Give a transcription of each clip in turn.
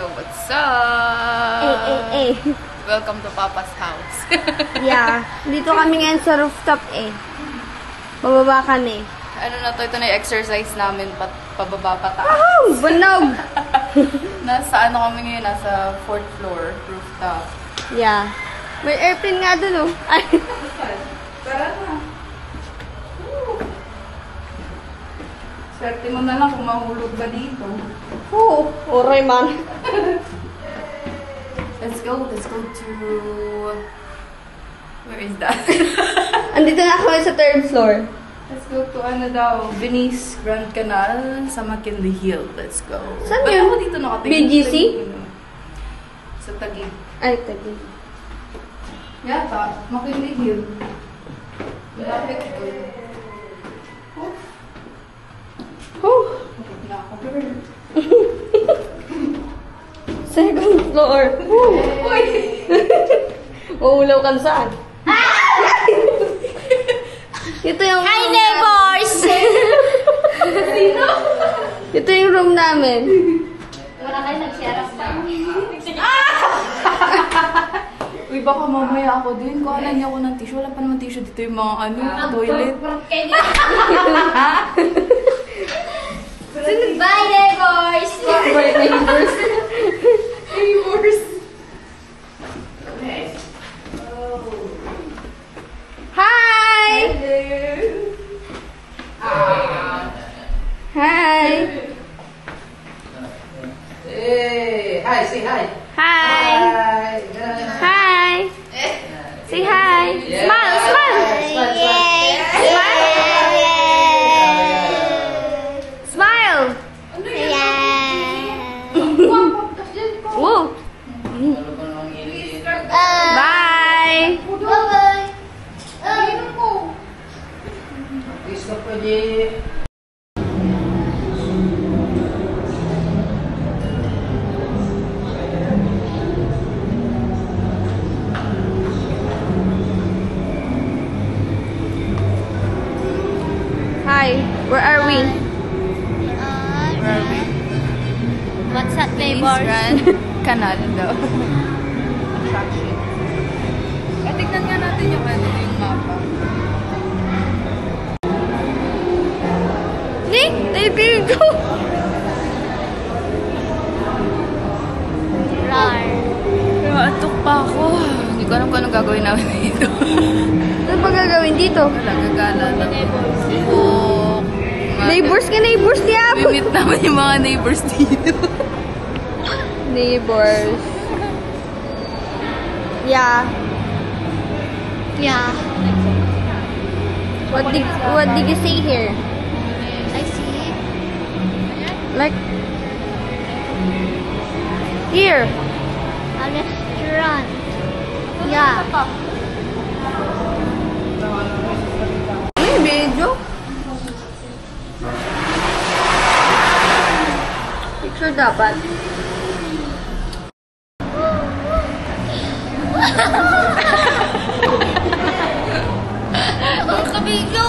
So, what's up? Welcome to Papa's house. Yeah. Dito kami ngayon sa rooftop Bababa kami. Ano na to? Ito na yung exercise namin. Pababa pataas. Oh! Banog! Nasa ano kami ngayon? Nasa 4th floor. Rooftop. Yeah. May airplane nga dun, oh. Ay. Tara na. Swerte mo na lang kung mahulog ka dito. Oo. Oray man. Let's go to... Where is that? Andito na ako sa 3rd floor. Let's go to ano daw, Venice Grand Canal sa McKinley Hill. Let's go. Saan Ba't yun? ako dito nakatingin? BGC? Sa Taguig. Ay, Taguig. Yata, McKinley Hill. Malapit ko. Kapag na ako, girl. 2nd floor. Uy! Uulaw ka saan? Ito yung Hi, neighbors! Sino? Ito yung room namin. Wala kayo nag-share ba? Uy, baka mamaya ako din. Kuhanan niya ako ng tissue. Wala pa naman tissue dito yung mga toilet. Bye, neighbors! Bye, neighbors. Neighbors! Hi! Hi! Hey, hi, say hi. Hi! Hi. Hi! Say hi! Smile! Smile! Smile! Woo! Bye! Please ka pwede. Hi! Where are we? Where are we? What's up, Venice neighbors? Grand Canal daw. Attraction. Tignan nga natin yung yung mapa. Nick! There you go! Rar. Pero atok pa ako. Hindi ko alam kung anong gagawin namin dito. Ano pa gagawin dito? Wala, gagala lang. Book. Neighbors ka, neighbors niya ako! Mimit naman yung mga neighbors dito. Neighbors. Yeah. Yeah. What did you say here? I see. Like here. A restaurant. Yeah. May video. Picture dapat. Kabigyo!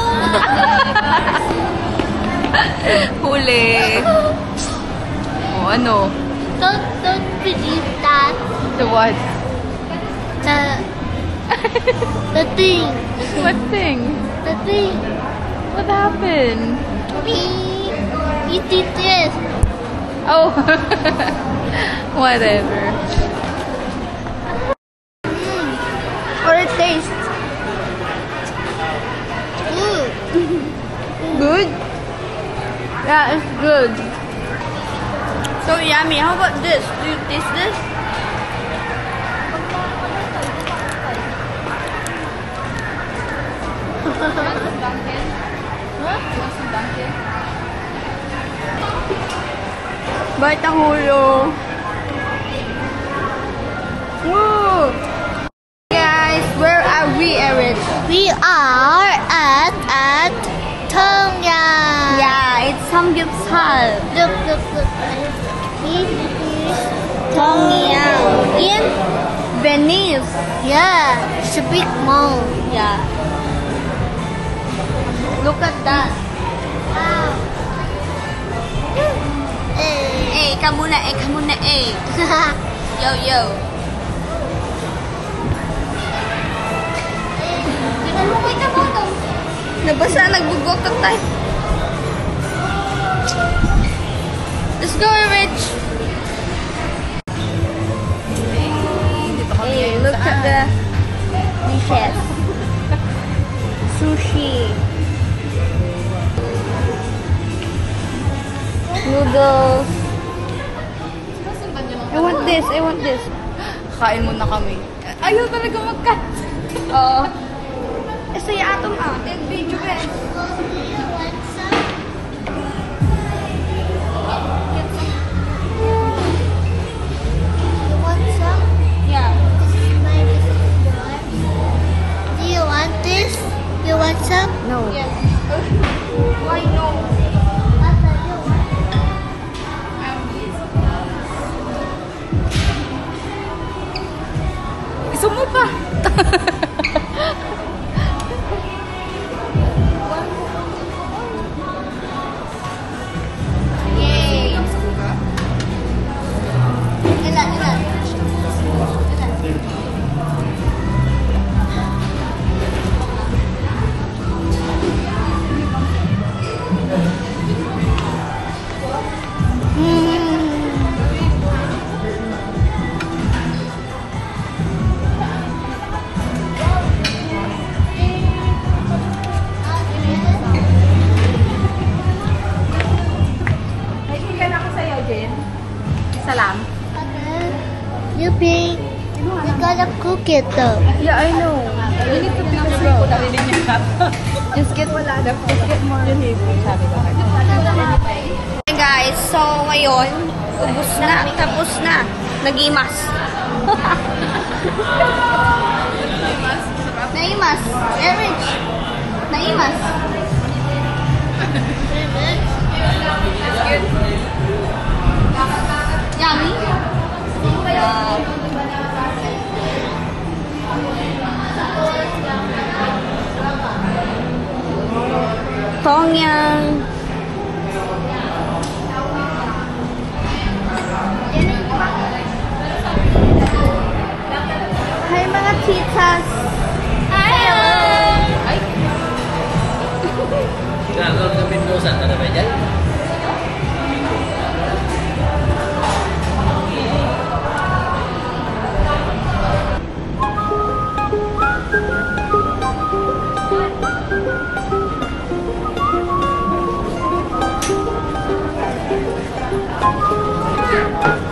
Huli. O ano? Don't believe that. The what? The thing. What thing? The thing. What happened? You did this. Oh. Whatever. Or it taste Good. good? Yeah, it's good. So yummy. How about this? Do you taste this? Bait ang hulo. Woo! Guys, where are we, Erin? We are at Tongyang. Yeah, it's Samgyeopsal. Look. This is Tongyang in Venice. Yeah, it's a big mall. Yeah. Look at that. Wow. Hey, Eka muna, Yo, yo. Nabasa, nagbugwak ka tayo. Let's go, Rich. Hey, look at the dishes. Sushi. Noodles. I want this. Kain muna kami. Ayaw talaga mag-cut. Oo. Saya atom video ka. You want some? Yeah. This is my visitor. Do you want this? You want some? No. Yes. Why no? Papa, you want? Gusto mo pa? Yay. Ilan. Naiilan ako sa'yo, Jen. Salam. You pink. We gotta cook it though. Yeah, I know. You need to be careful. Narinig niya. Just get more. Sabi ko. Hey guys, so ngayon, ubos na, tapos na. Nagimas. Naimas. Rich. Naimas. Yummy. Yeah. Tongyang. Hi mga titas. Hello. Ginagawa ng Mendoza, ano ba yan? Thank you.